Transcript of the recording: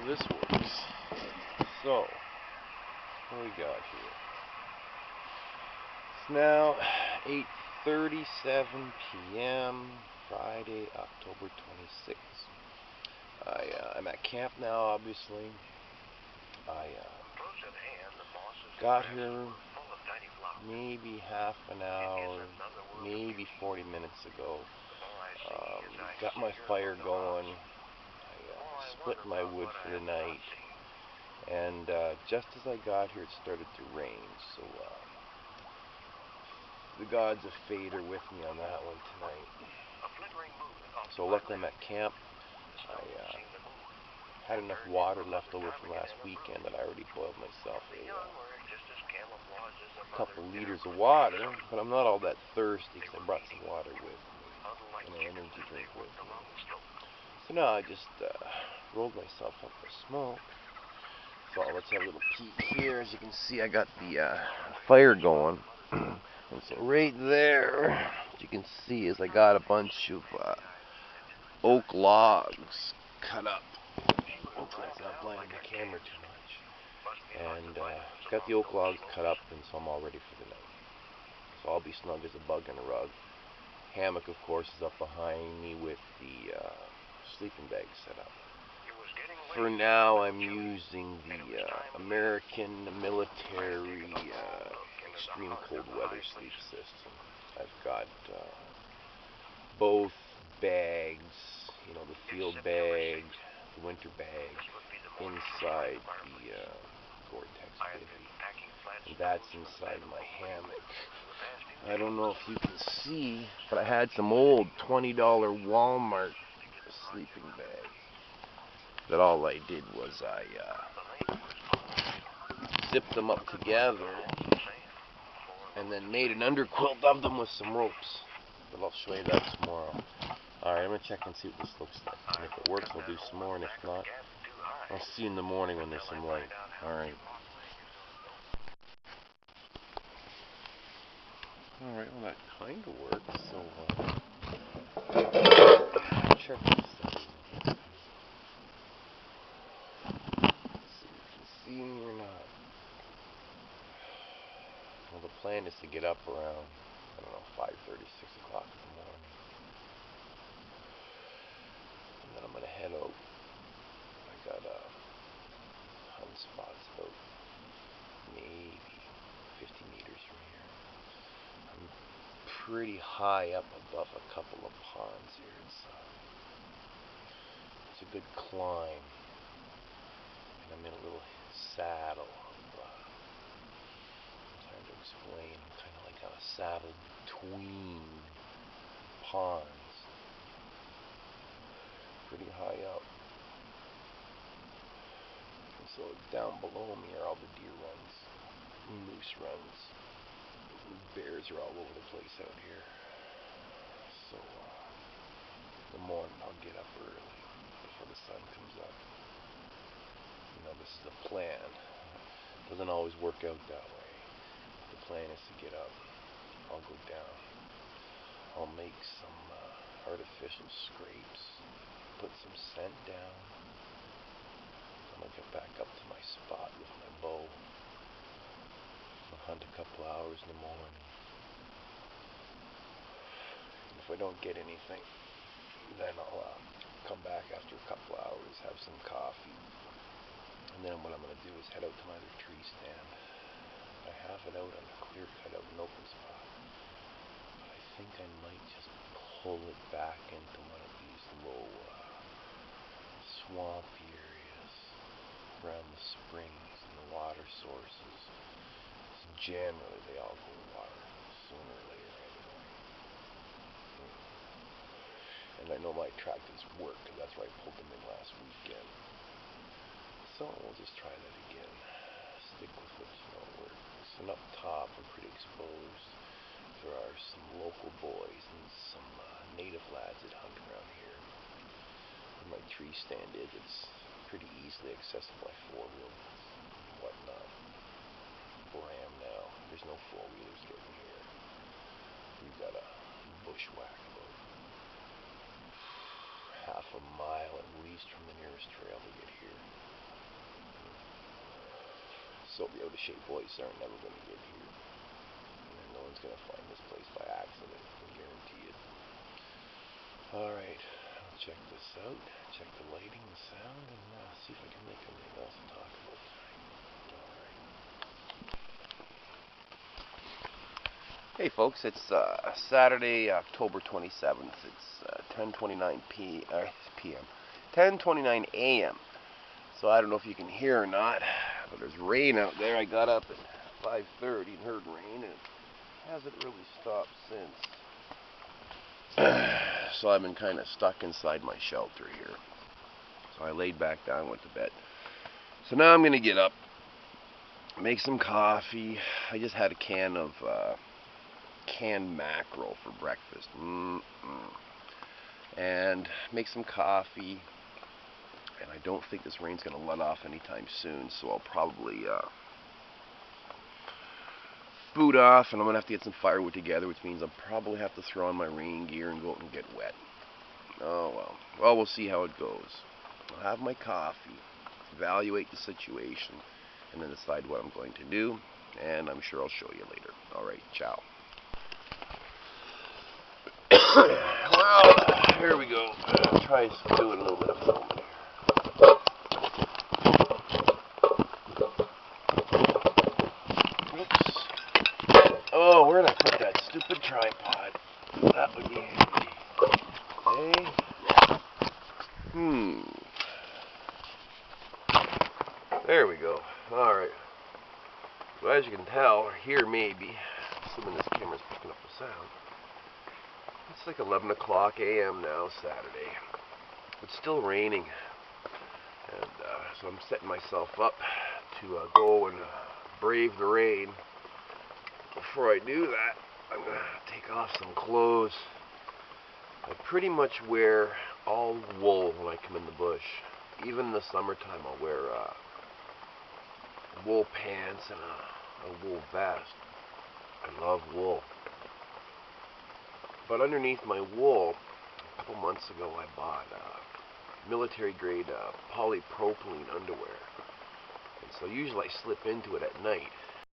this works. So, what we got here? It's now 8:37 p.m. Friday, October 26th. I'm at camp now, obviously. I got here maybe half an hour, maybe 40 minutes ago. Got my fire going. I split my wood for the night. And just as I got here, it started to rain. So the gods of fate are with me on that one tonight. So luckily I'm at camp. I had enough water left over from last weekend that I already boiled myself a couple liters of water, but I'm not all that thirsty because I brought some water with me and an energy drink with me. So now I just rolled myself up a smoke. So let's have a little peek here. As you can see, I got the fire going. And so right there, what you can see is I got a bunch of oak logs cut up. Hopefully it's not blinding the camera too much. And got the oak logs cut up, and so I'm all ready for the night. So I'll be snug as a bug in a rug. Hammock, of course, is up behind me with the sleeping bag set up. For now, I'm using the American military extreme cold weather sleep system. I've got both bags, you know, the field bag, the winter bag, inside the Gore-Tex bivvy. And that's inside my hammock. I don't know if you can see, but I had some old $20 Walmart sleeping bags that all I did was I zipped them up together and then made an underquilt of them with some ropes. But I'll show you that tomorrow. Alright, I'm going to check and see what this looks like. And if it works, I'll do some more, and if not, I'll see you in the morning when there's some light. Alright. Alright, well that kind of works, so check this out. Let's see if you can see me or not. Well, the plan is to get up around, I don't know, 5:30, 6 o'clock in the morning. And then I'm going to head out. I got hunt spots about maybe 50 meters from here. I'm pretty high up above a couple of ponds here. It's a good climb. And I'm in a little saddle. I'm trying to explain. I'm kind of like on a saddle between ponds. Pretty high up. And so down below me are all the deer runs, moose runs. Bears are all over the place out here. So in the morning I'll get up early before the sun comes up. You know, this is the plan. Doesn't always work out that way. The plan is to get up. I'll go down. I'll make some artificial scrapes. Put some scent down. Then I'll get back up to my spot with my bow. I'll hunt a couple hours in the morning. And if I don't get anything, then I'll come back after a couple hours, have some coffee. And then what I'm going to do is head out to my other tree stand. I have it out on a clear cut out an open spot. But I think I might just pull it back into one of these low swampy areas around the springs and the water sources. Generally they all go water sooner or later anyway. And I know my tractors work because that's where I pulled them in last weekend. So we'll just try that again. Stick with what you know works. And up top I'm pretty exposed. There are some local boys and some native lads that hunt around here. Where my tree stand is, it's pretty easily accessible by four-wheelers and whatnot. Bram now. There's no four-wheelers getting here. We've got a bushwhack about half a mile at least from the nearest trail to get here. so the out-of-shape boys aren't never going to get here. And no one's going to find this place by accident, I guarantee it. Alright, I'll check this out, check the lighting, the sound, and see if I can make anything else to talk about tonight. Alright. Hey folks, it's Saturday, October 27th. It's 10:29 p.m. 10:29 a.m. So I don't know if you can hear or not, but there's rain out there. I got up at 5:30 and heard rain, and it hasn't really stopped since. So I've been kind of stuck inside my shelter here. So I laid back down, went to bed. So now I'm going to get up, make some coffee. I just had a can of canned mackerel for breakfast. And make some coffee. And I don't think this rain's going to let off anytime soon, so I'll probably boot off, and I'm going to have to get some firewood together, which means I'll probably have to throw on my rain gear and go out and get wet. Oh well. Well, we'll see how it goes. I'll have my coffee, evaluate the situation, and then decide what I'm going to do, and I'm sure I'll show you later. Alright, ciao. Well, here we go. I'll try doing a little bit of filming. Oh, where did I put that stupid tripod? That would be handy. Hey? There we go. Alright. So as you can tell, or hear maybe, assuming this camera's picking up the sound, it's like 11 o'clock a.m. now, Saturday. It's still raining. And so I'm setting myself up to go and brave the rain. Before I do that, I'm going to take off some clothes. I pretty much wear all wool when I come in the bush. Even in the summertime, I'll wear wool pants and a wool vest. I love wool. But underneath my wool, a couple months ago, I bought military-grade polypropylene underwear. And so usually I slip into it at night.